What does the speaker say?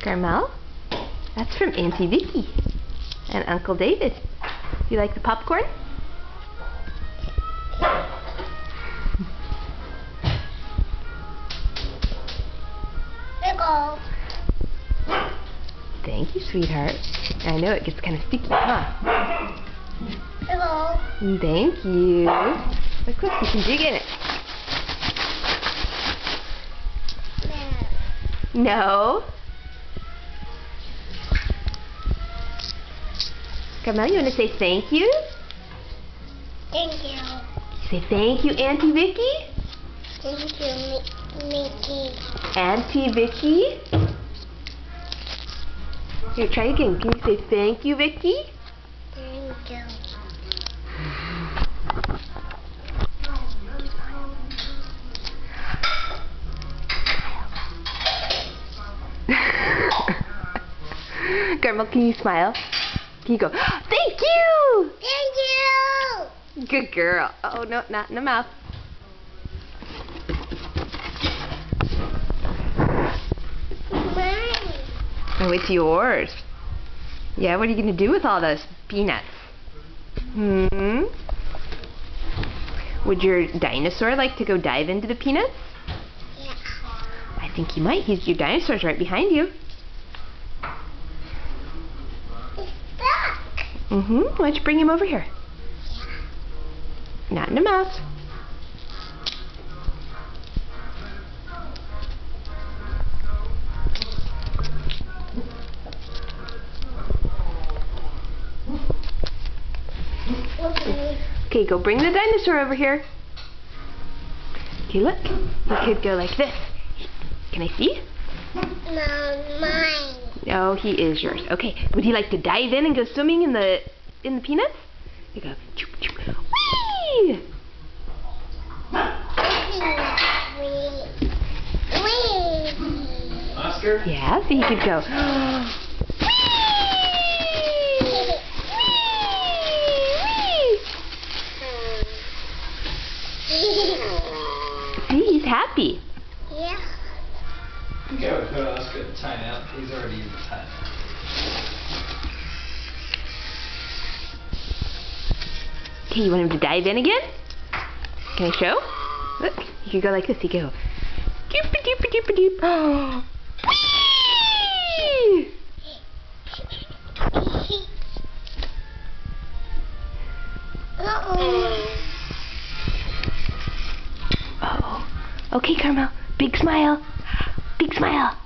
Carmel? That's from Auntie Vicky and Uncle David. You like the popcorn? Pickle. Thank you, sweetheart. I know it gets kind of sticky, huh? Pickle. Thank you. Look, you can dig in it. No. Carmel, you want to say thank you? Thank you. Say thank you, Auntie Vicky. Thank you, Mickey. Auntie Vicky. Here, try again. Can you say thank you, Vicky? Thank you. Carmel, can you smile? Can you go, thank you! Thank you! Good girl. Oh, no, not in the mouth. Mine. Oh, it's yours. Yeah, what are you going to do with all those peanuts? Would your dinosaur like to go dive into the peanuts? Yeah. I think he might. Your dinosaur's right behind you. It's stuck. Why don't you bring him over here? Not in the mouth. Okay, go bring the dinosaur over here. Okay, look. You could go like this. Can I see? No, mine. Oh, he is yours. Okay, would he like to dive in and go swimming in the peanuts? You go. Choop, choop. Whee! Oscar? Yeah, so he could go. See, he's happy. Yeah. I think I would put Oscar in timeout. He's already in the timeout. Okay, you want him to dive in again? Can I show? Look, you could go like this. You go. Doop doop doop doop. Whee! Uh-oh. Okay, Carmel. Big smile. Big smile.